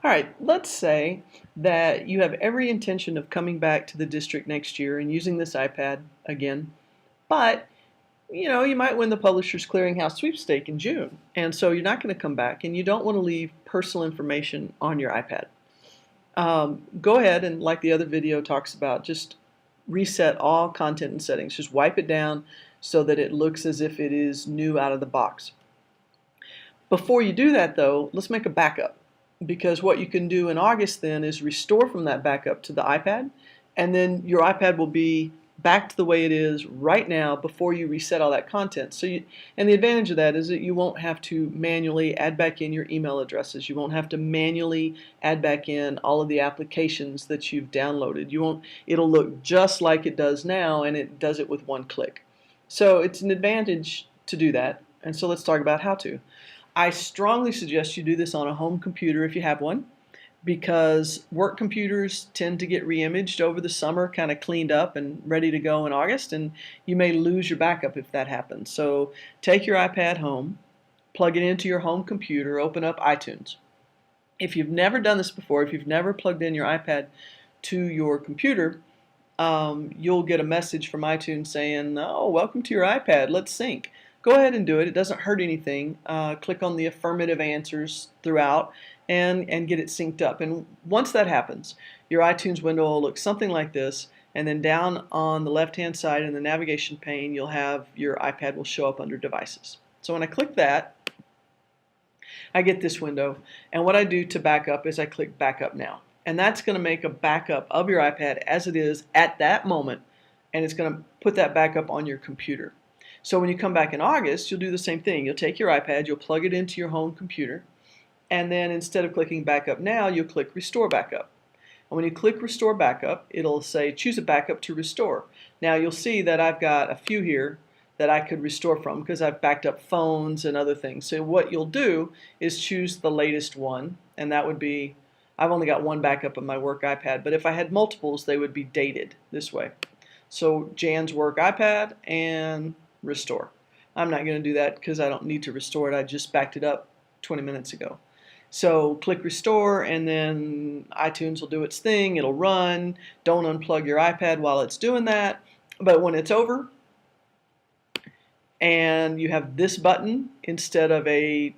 All right, let's say that you have every intention of coming back to the district next year and using this iPad again, but you might win the Publishers Clearinghouse sweepstake in June, and so you're not going to come back, and you don't want to leave personal information on your iPad. Go ahead and, like the other video talks about, just reset all content and settings. Just wipe it down so that it looks as if it is new out of the box. Before you do that, though, let's make a backup, because what you can do in August then is restore from that backup to the iPad, and then your iPad will be back to the way it is right now before you reset all that content. And the advantage of that is that you won't have to manually add back in your email addresses. You won't have to manually add back in all of the applications that you've downloaded. It'll look just like it does now, and it does it with one click. So it's an advantage to do that, and so let's talk about how to. I strongly suggest you do this on a home computer if you have one, because work computers tend to get re-imaged over the summer, kind of cleaned up and ready to go in August, and you may lose your backup if that happens. So take your iPad home, plug it into your home computer, open up iTunes. If you've never done this before, if you've never plugged in your iPad to your computer, you'll get a message from iTunes saying, "Oh, welcome to your iPad, let's sync." Go ahead and do it. It doesn't hurt anything. Click on the affirmative answers throughout and get it synced up. And once that happens, your iTunes window will look something like this, and then down on the left-hand side in the navigation pane, you'll have your iPad will show up under Devices. So when I click that, I get this window, and what I do to back up is I click Backup Now. And that's going to make a backup of your iPad as it is at that moment, and it's going to put that backup on your computer. So when you come back in August, you'll do the same thing. You'll take your iPad, you'll plug it into your home computer, and then instead of clicking Backup Now, you'll click Restore Backup. And when you click Restore Backup, it'll say choose a backup to restore. Now you'll see that I've got a few here that I could restore from because I've backed up phones and other things. So what you'll do is choose the latest one, and that would be, I've only got one backup of my work iPad, but if I had multiples, they would be dated this way. So Jan's work iPad and restore. I'm not going to do that because I don't need to restore it. I just backed it up 20 minutes ago. So click restore, and then iTunes will do its thing. It'll run. Don't unplug your iPad while it's doing that. But when it's over and you have this button instead of a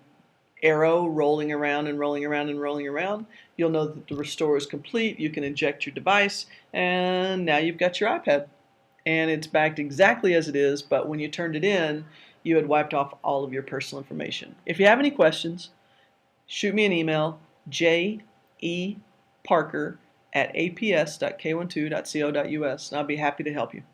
arrow rolling around and rolling around and rolling around, you'll know that the restore is complete. You can eject your device, and now you've got your iPad. And it's backed exactly as it is, but when you turned it in, you had wiped off all of your personal information. If you have any questions, shoot me an email, jeparker@aps.k12.co.us, and I'll be happy to help you.